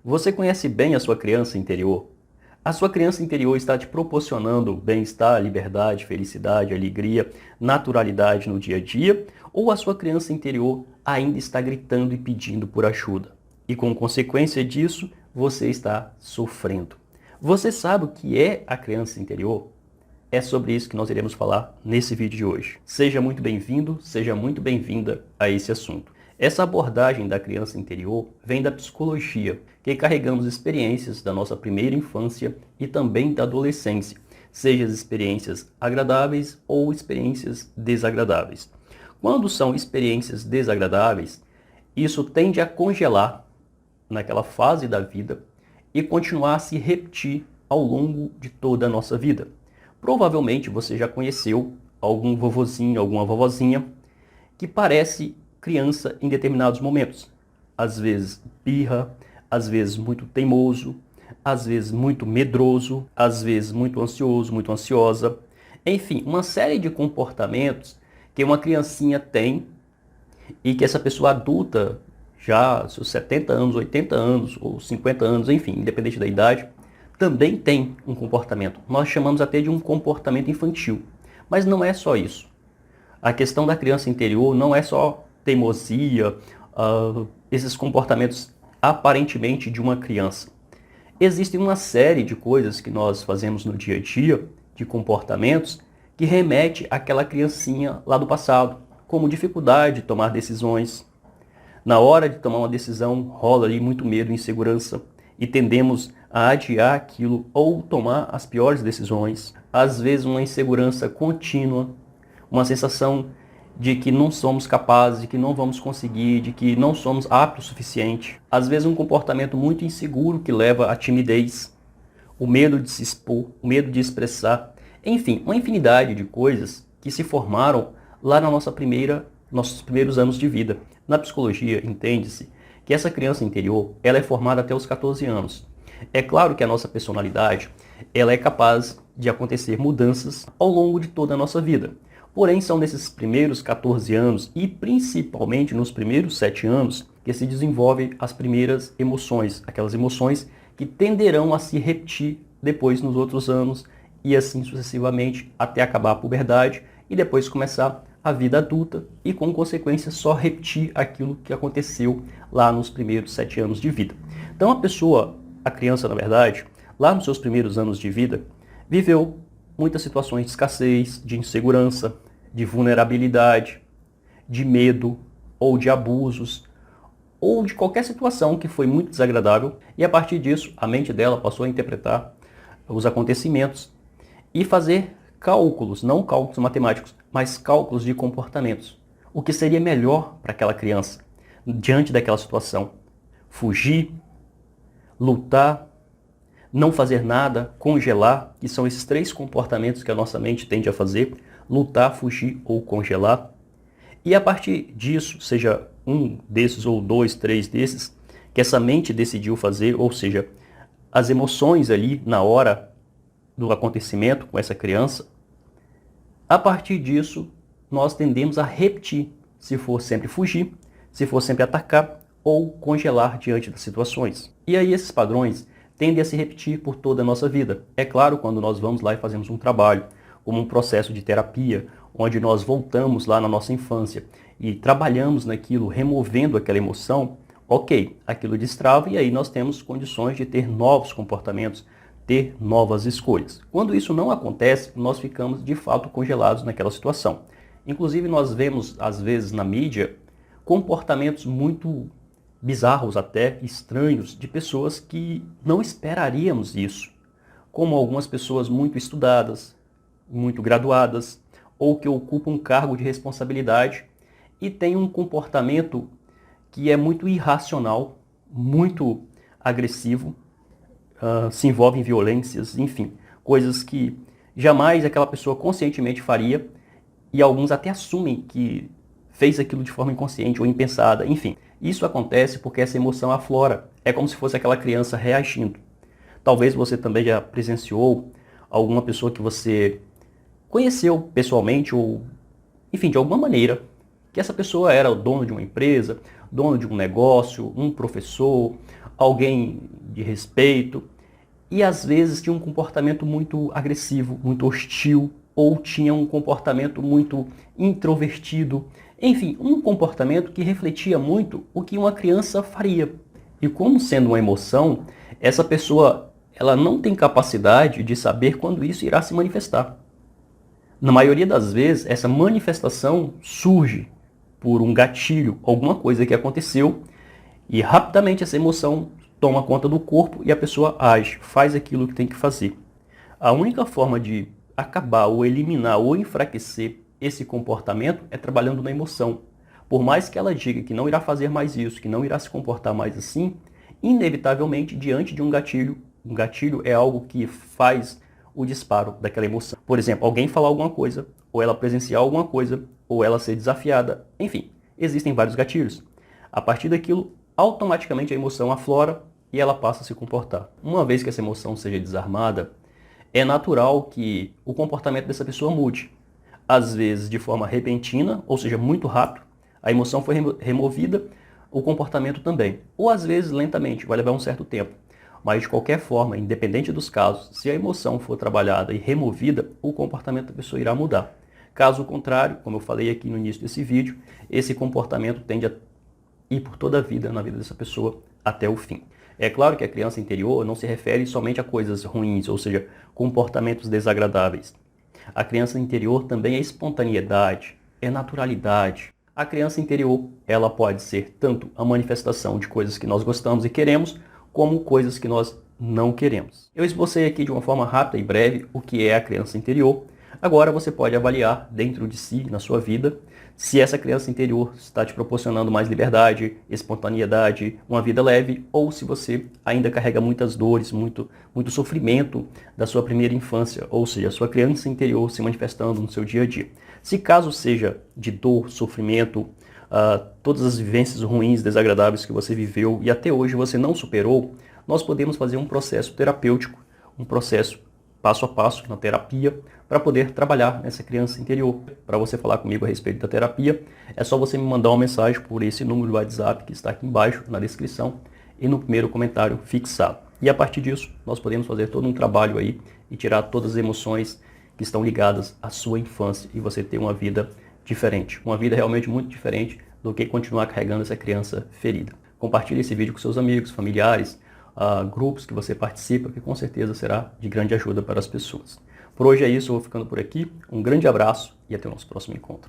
Você conhece bem a sua criança interior? A sua criança interior está te proporcionando bem-estar, liberdade, felicidade, alegria, naturalidade no dia a dia? Ou a sua criança interior ainda está gritando e pedindo por ajuda? E como consequência disso, você está sofrendo. Você sabe o que é a criança interior? É sobre isso que nós iremos falar nesse vídeo de hoje. Seja muito bem-vindo, seja muito bem-vinda a esse assunto. Essa abordagem da criança interior vem da psicologia, que carregamos experiências da nossa primeira infância e também da adolescência, seja as experiências agradáveis ou experiências desagradáveis. Quando são experiências desagradáveis, isso tende a congelar naquela fase da vida e continuar a se repetir ao longo de toda a nossa vida. Provavelmente você já conheceu algum vovozinho, alguma vovozinha que parece criança em determinados momentos. Às vezes birra, às vezes muito teimoso, às vezes muito medroso, às vezes muito ansioso, muito ansiosa. Enfim, uma série de comportamentos que uma criancinha tem e que essa pessoa adulta, já seus 70 anos, 80 anos ou 50 anos, enfim, independente da idade, também tem um comportamento. Nós chamamos até de um comportamento infantil. Mas não é só isso. A questão da criança interior não é só teimosia, esses comportamentos aparentemente de uma criança. Existem uma série de coisas que nós fazemos no dia a dia, de comportamentos, que remete àquela criancinha lá do passado, como dificuldade de tomar decisões. Na hora de tomar uma decisão, rola ali muito medo e insegurança e tendemos a adiar aquilo ou tomar as piores decisões. Às vezes uma insegurança contínua, uma sensação de que não somos capazes, de que não vamos conseguir, de que não somos aptos o suficiente. Às vezes um comportamento muito inseguro que leva à timidez, o medo de se expor, o medo de expressar. Enfim, uma infinidade de coisas que se formaram lá na nossos primeiros anos de vida. Na psicologia, entende-se que essa criança interior ela é formada até os 14 anos. É claro que a nossa personalidade ela é capaz de acontecer mudanças ao longo de toda a nossa vida. Porém, são nesses primeiros 14 anos e principalmente nos primeiros 7 anos que se desenvolvem as primeiras emoções, aquelas emoções que tenderão a se repetir depois nos outros anos e assim sucessivamente até acabar a puberdade e depois começar a vida adulta e, com consequência, só repetir aquilo que aconteceu lá nos primeiros 7 anos de vida. Então, a criança, na verdade, lá nos seus primeiros anos de vida, viveu muitas situações de escassez, de insegurança, de vulnerabilidade, de medo ou de abusos, ou de qualquer situação que foi muito desagradável, e a partir disso, a mente dela passou a interpretar os acontecimentos e fazer cálculos, não cálculos matemáticos, mas cálculos de comportamentos. O que seria melhor para aquela criança diante daquela situação? Fugir, lutar, não fazer nada, congelar, que são esses 3 comportamentos que a nossa mente tende a fazer: lutar, fugir ou congelar. E a partir disso, seja um desses ou 2, 3 desses, que essa mente decidiu fazer, ou seja, as emoções ali na hora do acontecimento com essa criança, a partir disso, nós tendemos a repetir, se for sempre fugir, se for sempre atacar ou congelar diante das situações. E aí esses padrões tendem a se repetir por toda a nossa vida. É claro, quando nós vamos lá e fazemos um trabalho, como um processo de terapia, onde nós voltamos lá na nossa infância e trabalhamos naquilo, removendo aquela emoção, ok, aquilo destrava e aí nós temos condições de ter novos comportamentos, ter novas escolhas. Quando isso não acontece, nós ficamos de fato congelados naquela situação. Inclusive nós vemos, às vezes na mídia, comportamentos muito bizarros, até estranhos, de pessoas que não esperaríamos isso, como algumas pessoas muito estudadas, muito graduadas, ou que ocupam um cargo de responsabilidade e têm um comportamento que é muito irracional, muito agressivo, se envolve em violências, enfim, coisas que jamais aquela pessoa conscientemente faria, e alguns até assumem que fez aquilo de forma inconsciente ou impensada, enfim. Isso acontece porque essa emoção aflora, é como se fosse aquela criança reagindo. Talvez você também já presenciou alguma pessoa que você conheceu pessoalmente ou, enfim, de alguma maneira, que essa pessoa era o dono de uma empresa, dono de um negócio, um professor, alguém de respeito, e às vezes tinha um comportamento muito agressivo, muito hostil, ou tinha um comportamento muito introvertido. Enfim, um comportamento que refletia muito o que uma criança faria. E como sendo uma emoção, essa pessoa ela não tem capacidade de saber quando isso irá se manifestar. Na maioria das vezes, essa manifestação surge por um gatilho, alguma coisa que aconteceu, e rapidamente essa emoção toma conta do corpo e a pessoa age, faz aquilo que tem que fazer. A única forma de acabar ou eliminar ou enfraquecer esse comportamento é trabalhando na emoção. Por mais que ela diga que não irá fazer mais isso, que não irá se comportar mais assim, inevitavelmente, diante de um gatilho é algo que faz o disparo daquela emoção. Por exemplo, alguém falar alguma coisa, ou ela presenciar alguma coisa, ou ela ser desafiada, enfim, existem vários gatilhos. A partir daquilo, automaticamente a emoção aflora e ela passa a se comportar. Uma vez que essa emoção seja desarmada, é natural que o comportamento dessa pessoa mude. Às vezes de forma repentina, ou seja, muito rápido, a emoção foi removida, o comportamento também. Ou às vezes lentamente, vai levar um certo tempo. Mas de qualquer forma, independente dos casos, se a emoção for trabalhada e removida, o comportamento da pessoa irá mudar. Caso contrário, como eu falei aqui no início desse vídeo, esse comportamento tende a ir por toda a vida, na vida dessa pessoa, até o fim. É claro que a criança interior não se refere somente a coisas ruins, ou seja, comportamentos desagradáveis. A criança interior também é espontaneidade, é naturalidade. A criança interior, ela pode ser tanto a manifestação de coisas que nós gostamos e queremos, como coisas que nós não queremos. Eu esbocei aqui de uma forma rápida e breve o que é a criança interior. Agora você pode avaliar dentro de si, na sua vida, se essa criança interior está te proporcionando mais liberdade, espontaneidade, uma vida leve, ou se você ainda carrega muitas dores, muito sofrimento da sua primeira infância, ou seja, a sua criança interior se manifestando no seu dia a dia. Se caso seja de dor, sofrimento, todas as vivências ruins, desagradáveis que você viveu e até hoje você não superou, nós podemos fazer um processo terapêutico, um processo passo a passo na terapia, para poder trabalhar nessa criança interior. Para você falar comigo a respeito da terapia, é só você me mandar uma mensagem por esse número do WhatsApp que está aqui embaixo na descrição e no primeiro comentário fixado. E a partir disso, nós podemos fazer todo um trabalho aí e tirar todas as emoções que estão ligadas à sua infância e você ter uma vida diferente. Uma vida realmente muito diferente do que continuar carregando essa criança ferida. Compartilhe esse vídeo com seus amigos, familiares, grupos que você participa, que com certeza será de grande ajuda para as pessoas. Por hoje é isso, eu vou ficando por aqui. Um grande abraço e até o nosso próximo encontro.